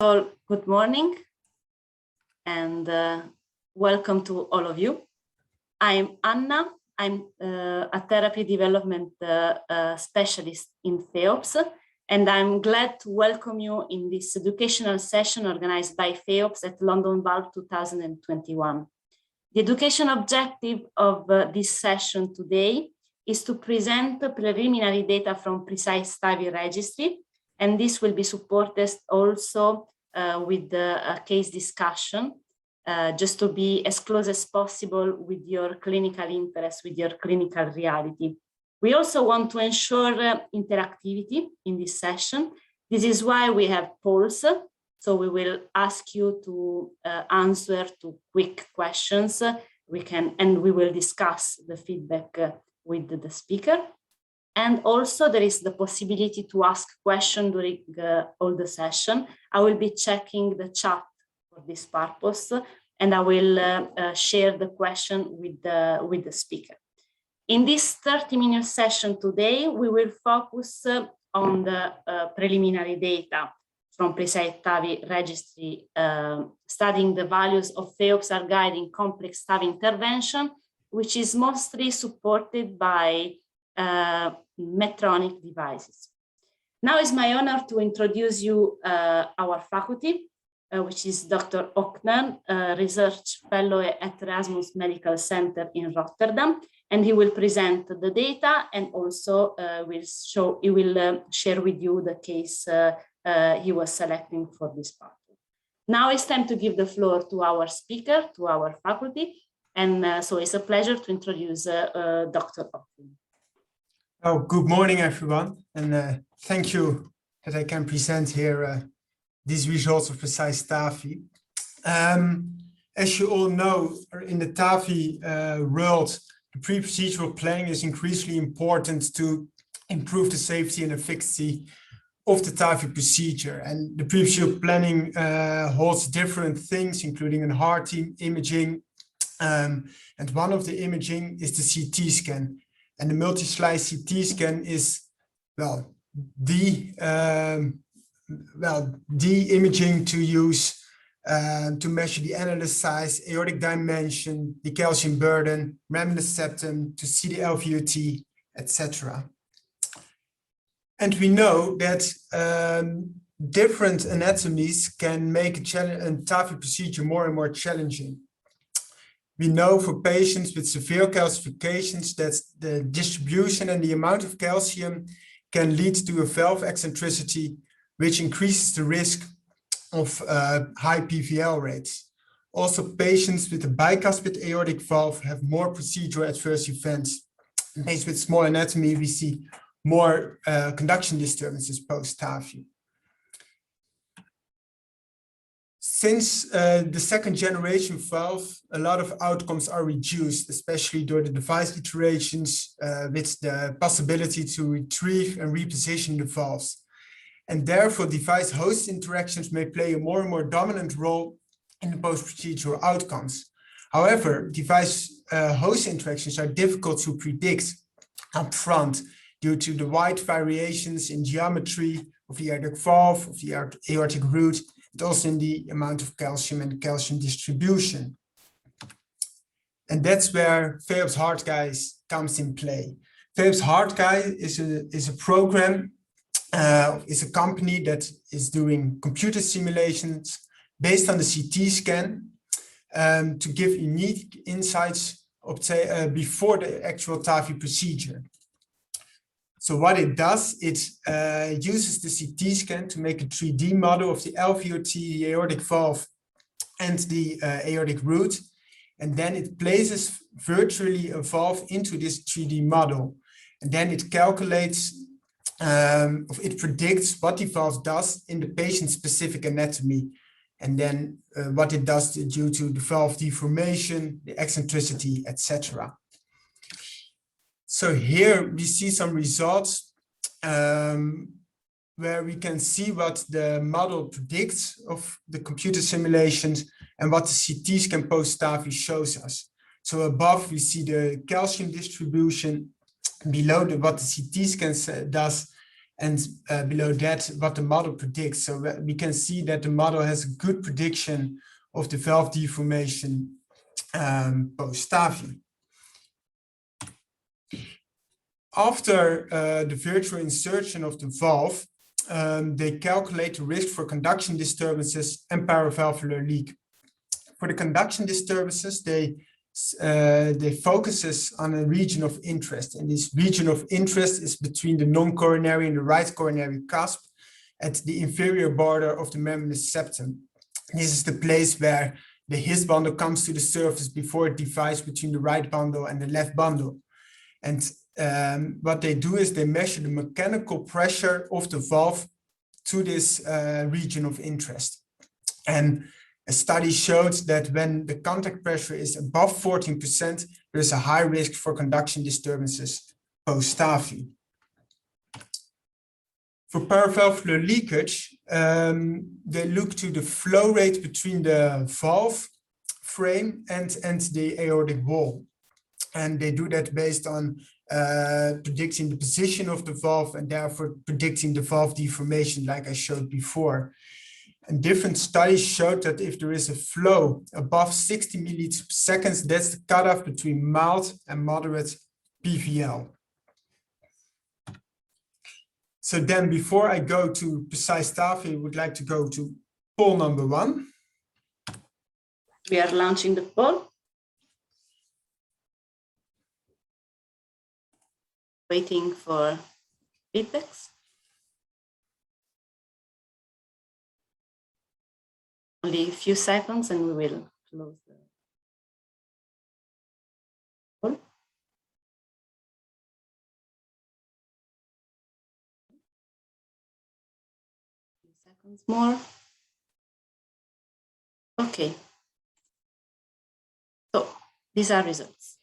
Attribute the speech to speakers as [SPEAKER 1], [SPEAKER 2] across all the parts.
[SPEAKER 1] all, good morning and welcome to all of you. I'm Anna. I'm a therapy development specialist in FEops, and I'm glad to welcome you in this educational session organized by FEops at London Valve 2021. The education objective of this session today is to present preliminary data from PRECISE-TAVI registry, and this will be supported also with a case discussion, just to be as close as possible with your clinical interest, with your clinical reality. We also want to ensure interactivity in this session. This is why we have polls. So we will ask you to answer to quick questions. We will discuss the feedback with the speaker. And also there is the possibility to ask questions during all the session. I will be checking the chat for this purpose, and I will share the question with the speaker. In this 30-minute session today, we will focus on the preliminary data from PRECISE-TAVI registry, studying the values of FEops HEARTguide in complex TAVI intervention, which is mostly supported by Medtronic devices. Now it's my honor to introduce you our faculty, which is Dr. Ochner, Research Fellow at Erasmus Medical Center in Rotterdam, and he will present the data and also he will share with you the case he was selecting for this part. Now it's time to give the floor to our speaker, to our faculty, and so it's a pleasure to introduce Dr. Ochner.
[SPEAKER 2] Oh, good morning, everyone, and thank you that I can present here these results of PRECISE-TAVI. As you all know, in the TAVI world, the pre-procedural planning is increasingly important to improve the safety and efficacy of the TAVI procedure. And the pre-procedural planning holds different things, including a heart imaging, and one of the imaging is the CT scan. And the multi-slice CT scan is, the imaging to use to measure the annulus size, aortic dimension, the calcium burden, raminar septum, to see the LVOT, etc. And we know that different anatomies can make a TAVI procedure more and more challenging. We know for patients with severe calcifications that the distribution and the amount of calcium can lead to a valve eccentricity, which increases the risk of high PVL rates. Also, patients with a bicuspid aortic valve have more procedural adverse events. In patients with small anatomy, we see more conduction disturbances post-TAVI. Since the second generation valve, a lot of outcomes are reduced, especially during the device iterations with the possibility to retrieve and reposition the valves. And therefore, device-host interactions may play a more and more dominant role in the post-procedural outcomes. However, device-host interactions are difficult to predict upfront due to the wide variations in geometry of the aortic valve, of the aortic root, and also in the amount of calcium and the calcium distribution. And that's where FEops HEARTguide comes in play. FEops HEARTguide is a program, is a company that is doing computer simulations based on the CT scan to give unique insights before the actual TAVI procedure. So what it does, it uses the CT scan to make a 3D model of the LVOT, the aortic valve, and the aortic root. And then it places virtually a valve into this 3D model. And then it calculates, it predicts what the valve does in the patient-specific anatomy. And then what it does due to the valve deformation, the eccentricity, etc. So here we see some results where we can see what the model predicts of the computer simulations and what the CT scan post-TAVI shows us. So above we see the calcium distribution, below what the CT scan does, and below that what the model predicts. So we can see that the model has a good prediction of the valve deformation post-TAVI. After the virtual insertion of the valve, they calculate the risk for conduction disturbances and paravalvular leak. For the conduction disturbances, they focuses on a region of interest, and this region of interest is between the non-coronary and the right coronary cusp at the inferior border of the membranous septum. This is the place where the His bundle comes to the surface before it divides between the right bundle and the left bundle. And what they do is they measure the mechanical pressure of the valve to this region of interest. And a study showed that when the contact pressure is above 14%, there is a high risk for conduction disturbances post-TAVI. For paravalvular leakage, they look to the flow rate between the valve frame and the aortic wall. And they do that based on predicting the position of the valve and therefore predicting the valve deformation like I showed before. And different studies showed that if there is a flow above 60 milliliters per second, that's the cutoff between mild and moderate PVL. So then before I go to PRECISE-TAVI, I would like to go to poll number 1.
[SPEAKER 1] We are launching the poll. Waiting for feedbacks. Only a few seconds and we will close the poll. A few seconds more. Okay. So these are results.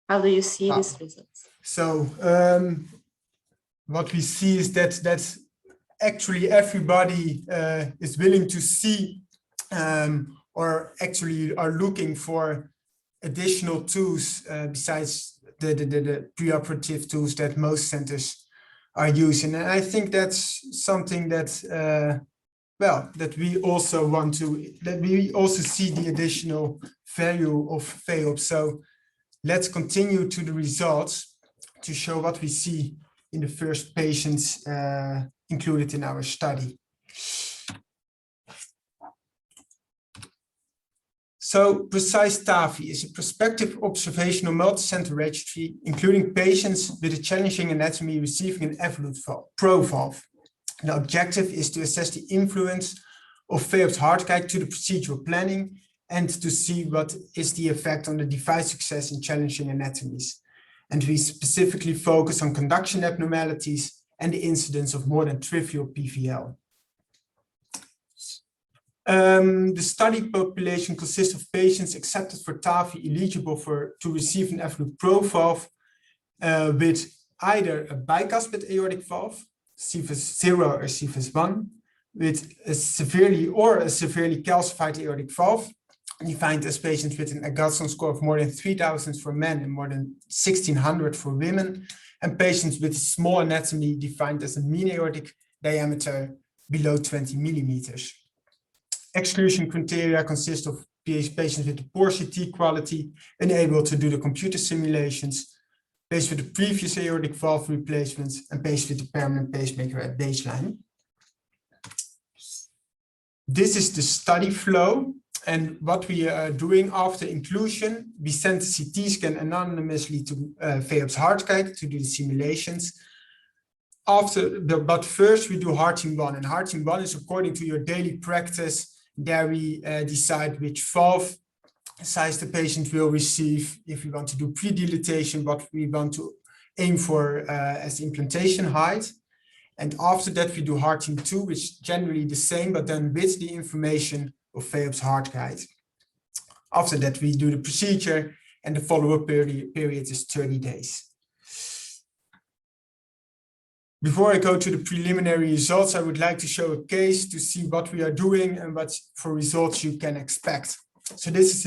[SPEAKER 1] How do you see these results?
[SPEAKER 2] So what we see is that actually everybody is willing to see or actually are looking for additional tools besides the preoperative tools that most centers are using. And I think that's something that well, that we also want to, that we also see the additional value of FEops. So let's continue to the results to show what we see in the first patients included in our study. So PRECISE-TAVI is a prospective observational multicenter registry, including patients with a challenging anatomy receiving an FEops Pro valve. The objective is to assess the influence of FEops HEARTguide to the procedural planning and to see what is the effect on the device success in challenging anatomies. And we specifically focus on conduction abnormalities and the incidence of more than trivial PVL. The study population consists of patients accepted for TAVI eligible to receive an FEops Pro valve with either a bicuspid aortic valve, CVS 0 or CVS 1, with a severely calcified aortic valve, defined as patients with an Agatston score of more than 3,000 for men and more than 1,600 for women, and patients with small anatomy defined as a mean aortic diameter below 20 millimeters. Exclusion criteria consist of patients with a poor CT quality, unable to do the computer simulations, patients with a previous aortic valve replacements, and patients with a permanent pacemaker at baseline. This is the study flow. And what we are doing after inclusion, we send the CT scan anonymously to FEops HEARTguide to do the simulations. But first we do heart-team 1, and heart-team 1 is according to your daily practice. There we decide which valve size the patient will receive, if we want to do pre-dilatation, what we want to aim for as implantation height. And after that we do heart-team 2, which is generally the same, but then with the information of FEops HEARTguide. After that we do the procedure, and the follow-up period is 30 days. Before I go to the preliminary results, I would like to show a case to see what we are doing and what for results you can expect. So this is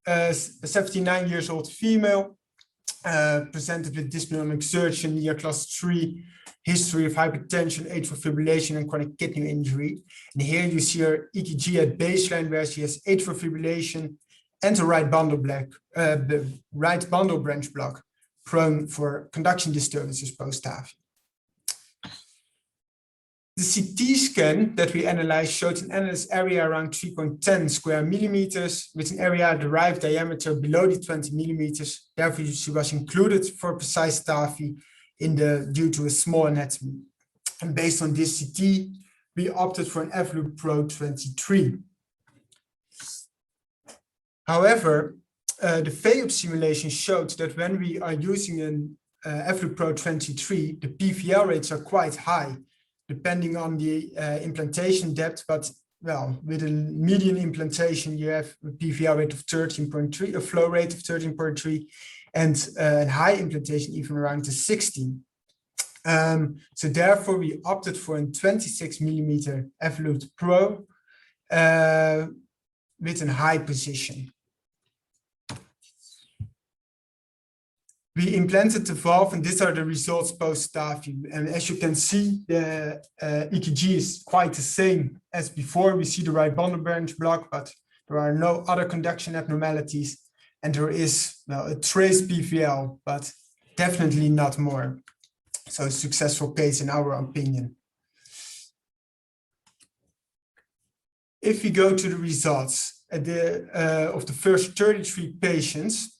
[SPEAKER 2] a 79 years old female presented with dyspnea on exertion, near class 3, history of hypertension, atrial fibrillation, and chronic kidney injury. And here you see her EKG at baseline, where she has atrial fibrillation and a right bundle branch block, prone for conduction disturbances post-TAVI. The CT scan that we analyzed showed an analysis area around 3.10 square millimeters with an area derived diameter below the 20 millimeters. Therefore, she was included for PRECISE-TAVI due to a small anatomy. And based on this CT, we opted for an FLoop Pro 23. However, the FEops simulation showed that when we are using an FLoop Pro 23, the PVL rates are quite high, depending on the implantation depth, but well, with a median implantation, you have a PVL rate of 13.3, a flow rate of 13.3, and a high implantation even around to 16. So therefore, we opted for a 26 millimeter FLoop Pro with a high position. We implanted the valve, and these are the results post-TAVI. And as you can see, the EKG is quite the same as before. We see the right bundle branch block, but there are no other conduction abnormalities. And there is, well, a trace PVL, but definitely not more. So a successful case in our opinion. If we go to the results of the first 33 patients,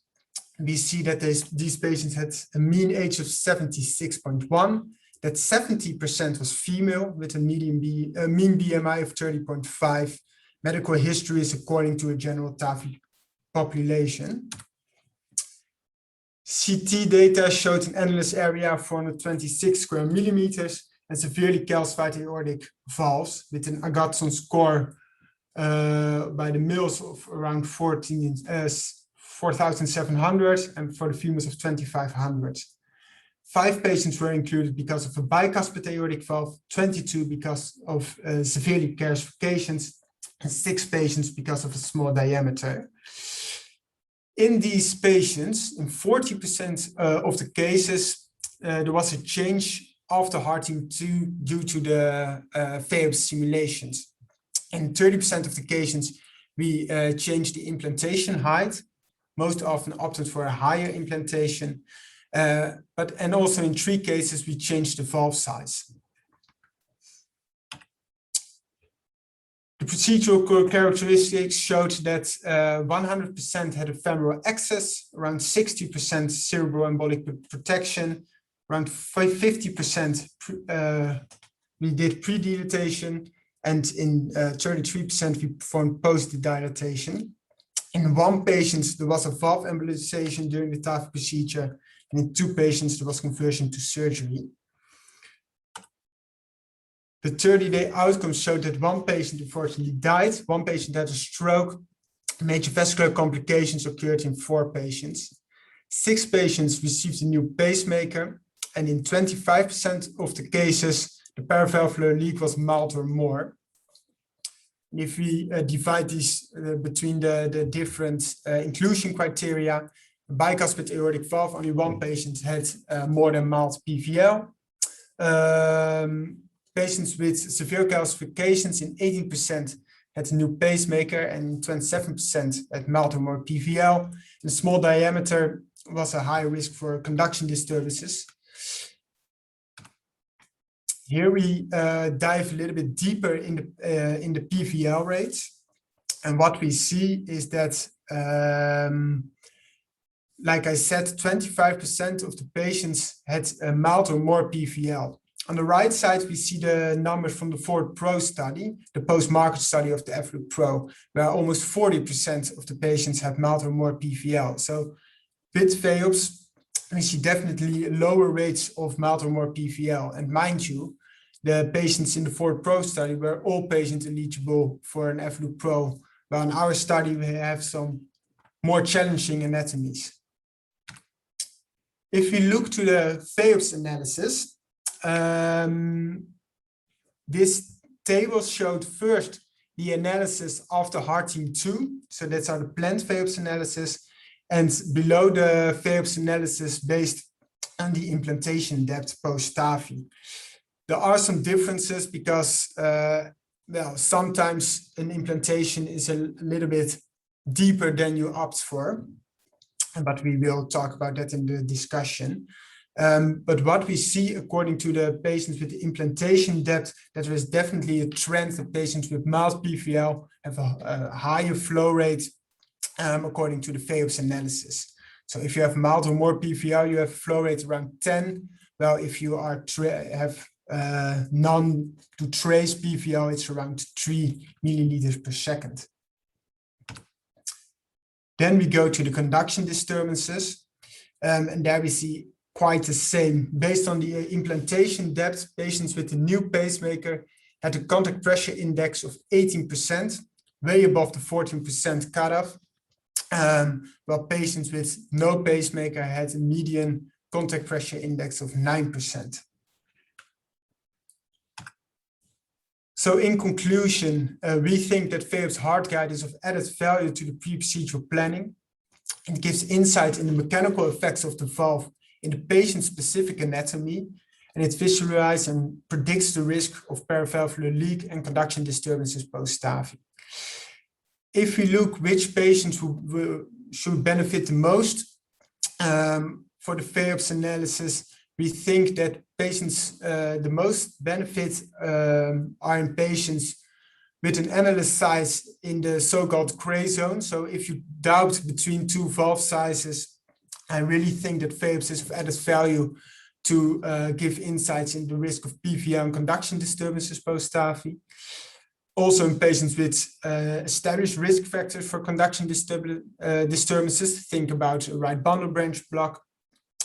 [SPEAKER 2] we see that these patients had a mean age of 76.1, that 70% was female with a mean BMI of 30.5. Medical history is according to a general TAVI population. CT data showed an annulus area of 426 square millimeters and severely calcified aortic valves with an Agatston score by the males of around 4,700 and for the females of 2,500. 5 patients were included because of a bicuspid aortic valve, 22 because of severely calcifications, and 6 patients because of a small diameter. In these patients, in 40% of the cases, there was a change after hearting 2 due to the FEops simulations. In 30% of the cases, we changed the implantation height, most often opted for a higher implantation, and also in 3 cases, we changed the valve size. The procedural characteristics showed that 100% had a femoral access, around 60% cerebral embolic protection, around 50% we did pre-dilatation, and in 33% we performed post-dilatation. In 1 patient, there was a valve embolization during the TAVI procedure, and in 2 patients, there was conversion to surgery. The 30-day outcomes showed that 1 patient unfortunately died, 1 patient had a stroke, major vascular complications occurred in 4 patients. 6 patients received a new pacemaker, and in 25% of the cases, the paravalvular leak was mild or more. And if we divide these between the different inclusion criteria, the bicuspid aortic valve, only 1 patient had more than mild PVL. Patients with severe calcifications in 18% had a new pacemaker and 27% had mild or more PVL. The small diameter was a high risk for conduction disturbances. Here we dive a little bit deeper in the PVL rates. And what we see is that, like I said, 25% of the patients had a mild or more PVL. On the right side, we see the numbers from the FORWARD Pro study, the post-market study of the FLoop Pro, where almost 40% of the patients had mild or more PVL. So with FEops, we see definitely lower rates of mild or more PVL. And mind you, the patients in the FORWARD Pro study were all patients eligible for an FLoop Pro. But in our study, we have some more challenging anatomies. If we look to the FEops analysis, this table showed first the analysis after hearting 2. So that's our planned FEops analysis. and below the FEops analysis based on the implantation depth post-TAVI. There are some differences because well, sometimes an implantation is a little bit deeper than you opt for, but we will talk about that in the discussion. But what we see according to the patients with the implantation depth, that there is definitely a trend that patients with mild PVL have a higher flow rate according to the FEops analysis. So if you have mild or more PVL, you have a flow rate around 10. Well, if you are have none to trace PVL, it's around 3 milliliters per second. Then we go to the conduction disturbances, and there we see quite the same. Based on the implantation depth, patients with the new pacemaker had a contact pressure index of 18%, way above the 14% cutoff, while patients with no pacemaker had a median contact pressure index of 9%. So in conclusion, we think that FEops HEARTguide is of added value to the pre-procedural planning. It gives insight in the mechanical effects of the valve in the patient-specific anatomy, and it visualizes and predicts the risk of paravalvular leak and conduction disturbances post-TAVI. If we look which patients should benefit the most for the FEops analysis, we think that patients, the most benefit are in patients with an analyst size in the so-called gray zone. So if you doubt between two valve sizes, I really think that FEops is of added value to give insights in the risk of PVL and conduction disturbances post-TAVI. Also in patients with established risk factors for conduction disturbances, think about a right bundle branch block,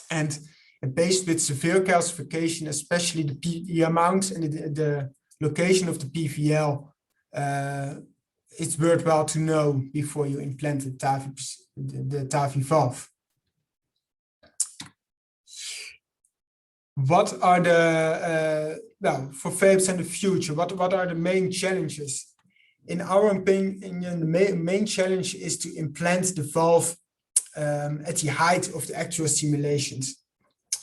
[SPEAKER 2] and a patient with severe calcification, especially the amount and the location of the PVL, it's worthwhile to know before you implant the TAVI valve. What are the, well, for FEops in the future, what are the main challenges? In our opinion, the main challenge is to implant the valve at the height of the actual simulations.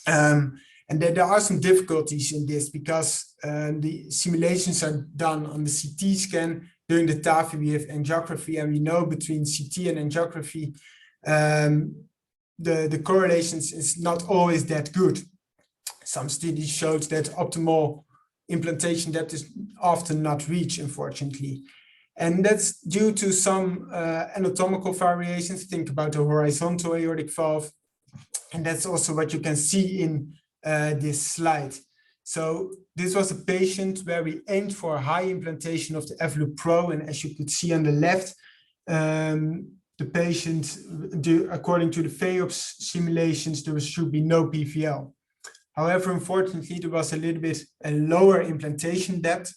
[SPEAKER 2] And there are some difficulties in this because the simulations are done on the CT scan. During the TAVI, we have angiography, and we know between CT and angiography, the correlations is not always that good. Some studies showed that optimal implantation depth is often not reached, unfortunately. And that's due to some anatomical variations. Think about the horizontal aortic valve. And that's also what you can see in this slide. So this was a patient where we aimed for a high implantation of the FLU Pro. And as you could see on the left, the patient, according to the FEops simulations, there should be no PVL. However, unfortunately, there was a little bit a lower implantation depth,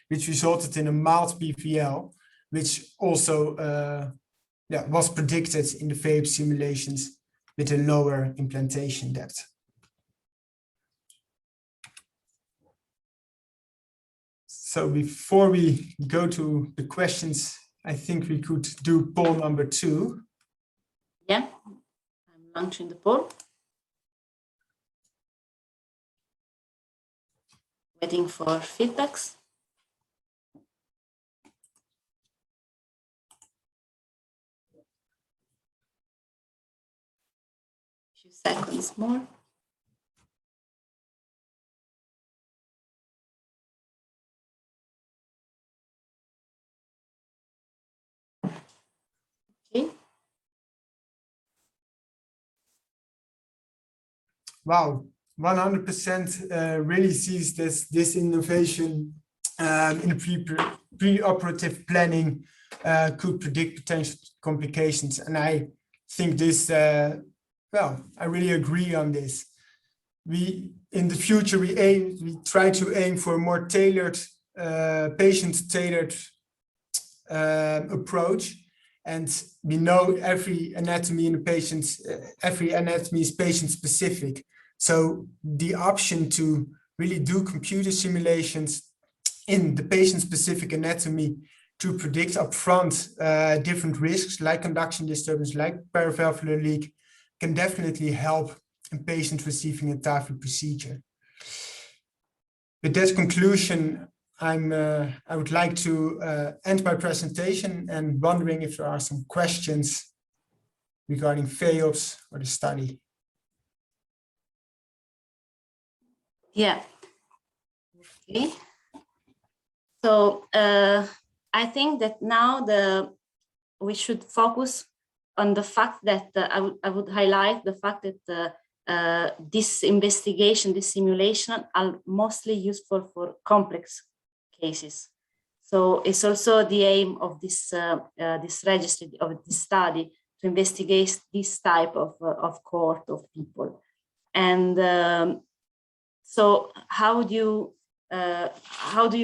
[SPEAKER 2] which resulted in a mild PVL, which also was predicted in the FEops simulations with a lower implantation depth. So before we go to the questions, I think we could do poll number 2.
[SPEAKER 1] Yeah, I'm launching the poll. Waiting for feedbacks. A few seconds more. Okay.
[SPEAKER 2] Wow. 100% really sees this innovation in the pre-operative planning could predict potential complications. And I think this, well, I really agree on this. In the future, we try to aim for a more tailored, patient-tailored approach. And we know every anatomy in the patient's, every anatomy is patient-specific. So the option to really do computer simulations in the patient-specific anatomy to predict upfront different risks like conduction disturbance, like paravalvular leak, can definitely help a patient receiving a TAVI procedure. With that conclusion, I would like to end my presentation and wondering if there are some questions regarding FEops or the study.
[SPEAKER 1] Yeah. Okay. So I think that now we should focus on the fact that I would highlight the fact that this investigation, this simulation are mostly useful for complex cases. So it's also the aim of this this registry, of this study, to investigate this type of cohort of people. And so how do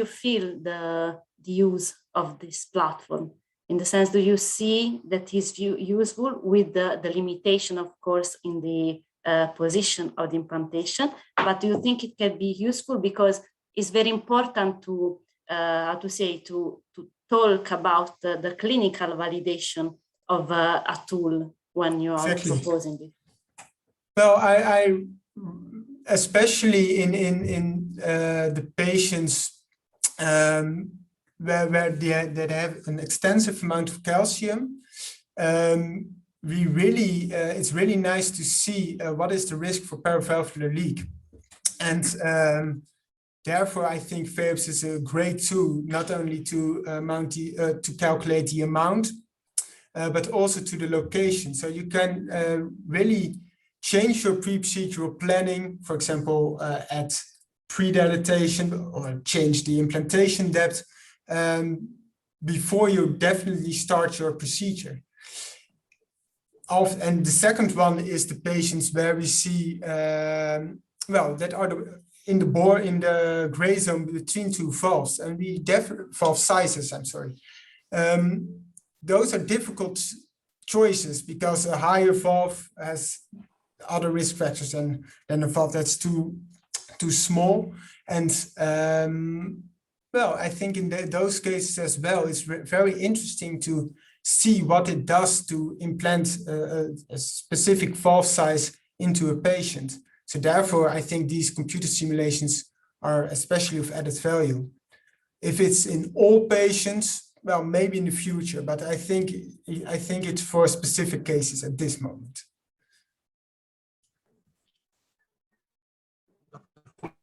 [SPEAKER 1] you feel the use of this platform? In the sense, do you see that is useful with the limitation, of course, in the position of the implantation, but do you think it can be useful because it's very important to how to say, to talk about the clinical validation of a tool when you are proposing it?
[SPEAKER 2] Well, I especially in the patients where they have an extensive amount of calcium, we really it's really nice to see what is the risk for paravalvular leak, and therefore I think FEops is a great tool not only to to calculate the amount, but also to the location. So you can really change your pre-procedural planning, for example, at pre-dilatation, or change the implantation depth before you definitely start your procedure. And the second one is the patients where we see, well, that are in the gray zone between two valves, and we valve sizes, I'm sorry. Those are difficult choices because a higher valve has other risk factors than a valve that's too small. And well, I think in those cases as well, it's very interesting to see what it does to implant a specific valve size into a patient. So therefore, I think these computer simulations are especially of added value. If it's in all patients, well, maybe in the future, but I think it's for specific cases at this moment.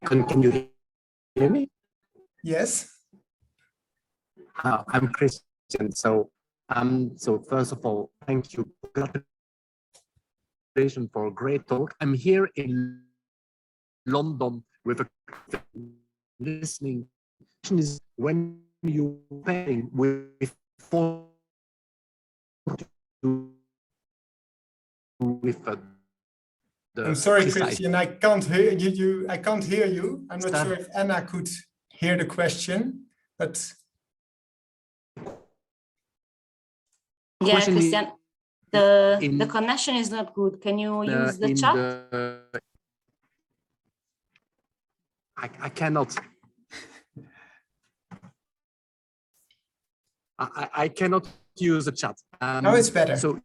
[SPEAKER 3] Can you hear me?
[SPEAKER 2] Yes.
[SPEAKER 3] I'm Christian. So first of all, thank you for a great talk. I'm here in London with a listening. Is when you paying with
[SPEAKER 2] I'm sorry, Christian, I can't hear you. I can't hear you. I'm not sure if Anna could hear the question, but
[SPEAKER 1] yeah, Christian, the connection is not good. Can you use the chat?
[SPEAKER 3] I cannot. I cannot use the chat.
[SPEAKER 2] Now it's better.
[SPEAKER 3] So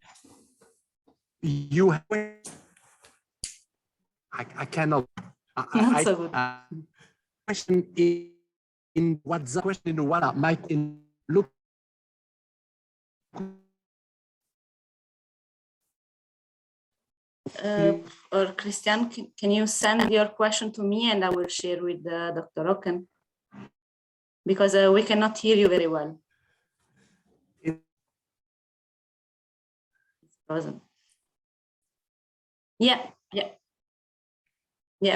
[SPEAKER 3] you have. I cannot. Question in WhatsApp. Question in the WhatsApp might look.
[SPEAKER 1] Or Christian, can you send your question to me and I will share with Dr. Oken? Because we cannot hear you very well. Yeah.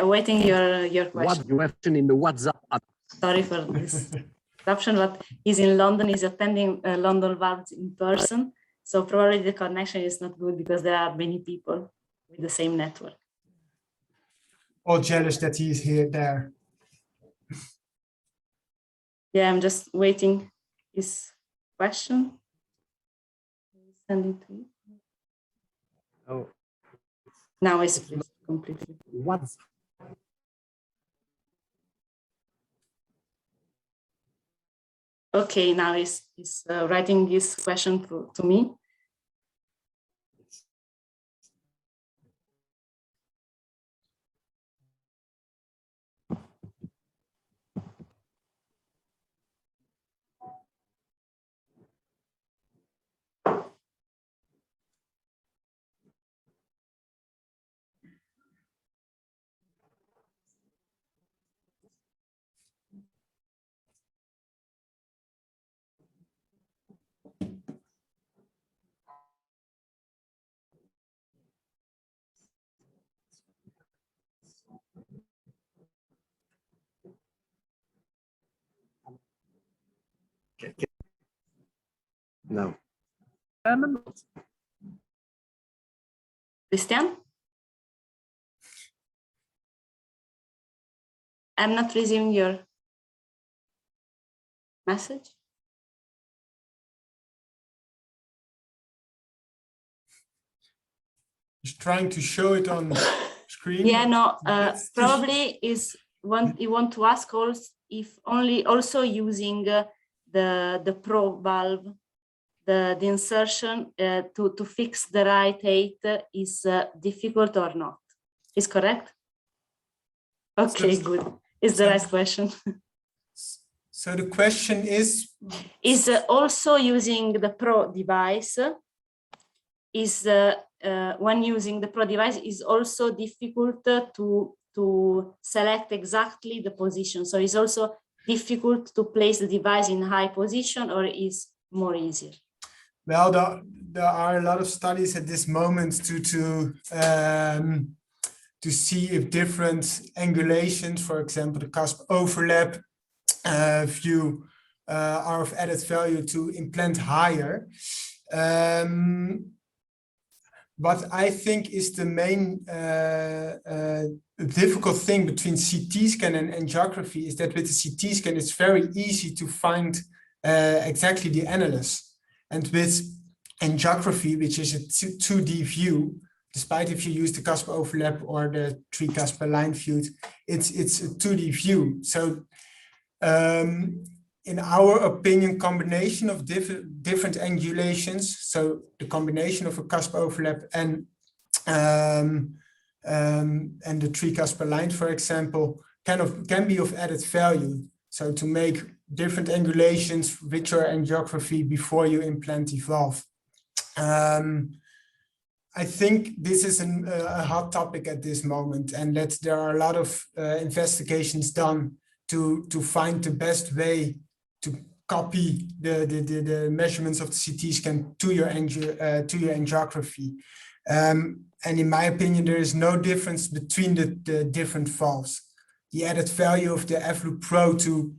[SPEAKER 1] Waiting your question.
[SPEAKER 3] What question in the WhatsApp?
[SPEAKER 1] Sorry for this interruption, but he's in London. He's attending London Valves in person, so probably the connection is not good because there are many people with the same network.
[SPEAKER 2] All jealous that he's here there.
[SPEAKER 1] Yeah, I'm just waiting his question. Send it to you.
[SPEAKER 3] Oh.
[SPEAKER 1] Now it's completely.
[SPEAKER 3] What's
[SPEAKER 1] Okay, now he's writing this question to me.
[SPEAKER 3] No.
[SPEAKER 1] Christian? I'm not receiving your message.
[SPEAKER 2] He's trying to show it on screen.
[SPEAKER 1] Yeah, no,
[SPEAKER 2] That's
[SPEAKER 1] probably you want to ask also if also using the pro valve, the insertion to fix the right height is difficult or not. Is correct? Okay, good. Is the right question.
[SPEAKER 2] So the question is
[SPEAKER 1] Also using the pro device is when using the pro device is also difficult to select exactly the position. So it's also difficult to place the device in high position, or is more easier?
[SPEAKER 2] Well, there are a lot of studies at this moment to see if different angulations, for example, the cusp overlap view, are of added value to implant higher. What I think is the main difficult thing between CT scan and angiography is that with the CT scan, it's very easy to find exactly the annulus. And with angiography, which is a 2D view, despite if you use the cusp overlap or the 3 cusp aligned view, it's a 2D view. So in our opinion, combination of different angulations, so the combination of a cusp overlap and the 3 cusp aligned, for example, can be of added value. So to make different angulations with your angiography before you implant the valve. I think this is a hot topic at this moment, and that there are a lot of investigations done to find the best way to copy the measurements of the CT scan to your angiography. And in my opinion, there is no difference between the different valves. The added value of the FLU Pro to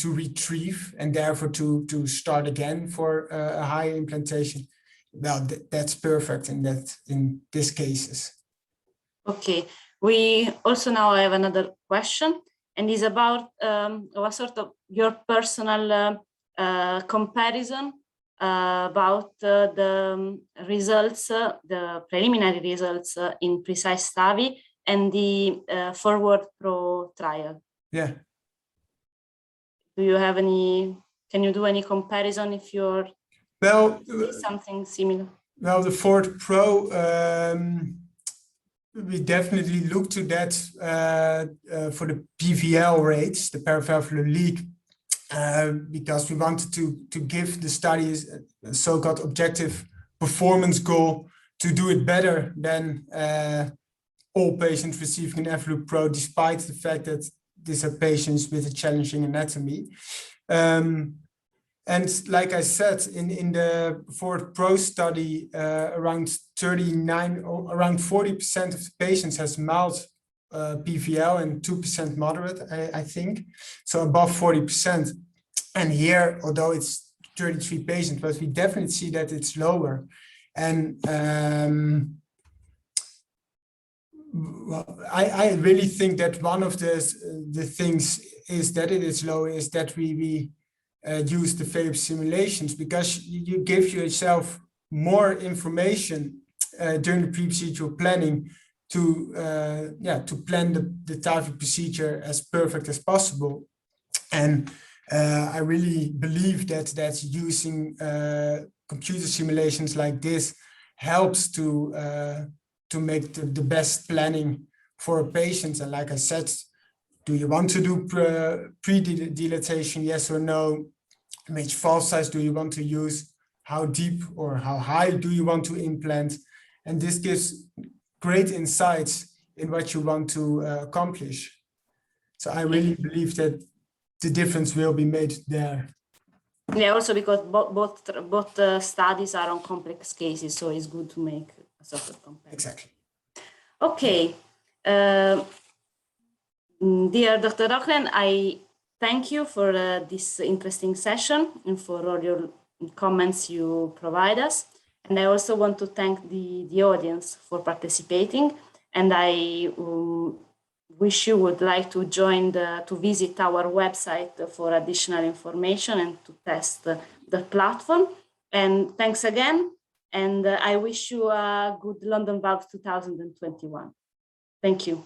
[SPEAKER 2] retrieve and therefore to start again for a higher implantation, well, that's perfect in these cases.
[SPEAKER 1] Okay, we also now have another question, and is about what sort of your personal comparison about the results, the preliminary results in PRECISE-TAVI and the Forward Pro trial.
[SPEAKER 2] Yeah.
[SPEAKER 1] Do you have any? Can you do any comparison if you're something similar?
[SPEAKER 2] Well, the Forward Pro, we definitely look to that for the PVL rates, the paravalvular leak, because we wanted to give the studies a so-called objective performance goal to do it better than all patients receiving an FLU Pro, despite the fact that these are patients with a challenging anatomy. And like I said, in the Forward Pro study, around 40% of the patients has mild PVL and 2% moderate, I think. So above 40%. And here, although it's 33 patients, but we definitely see that it's lower. And I really think that one of the things is that it is low is that we use the FEops simulations, because you give yourself more information during the pre-procedural planning to plan the TAVI procedure as perfect as possible. And I really believe that using computer simulations like this helps to make the best planning for a patient. And like I said, do you want to do pre-dilatation, yes or no? Which valve size do you want to use? How deep or how high do you want to implant? And this gives great insights in what you want to accomplish. So I really believe that the difference will be made there.
[SPEAKER 1] Yeah, also because both studies are on complex cases, so it's good to make a sort of comparison.
[SPEAKER 2] Exactly.
[SPEAKER 1] Okay. Dear Dr. Rocklen, I thank you for this interesting session and for all your comments you provide us. And I also want to thank the audience for participating. And I wish you would like to to visit our website for additional information and to test the platform. And thanks again. And I wish you a good London Valves 2021. Thank you.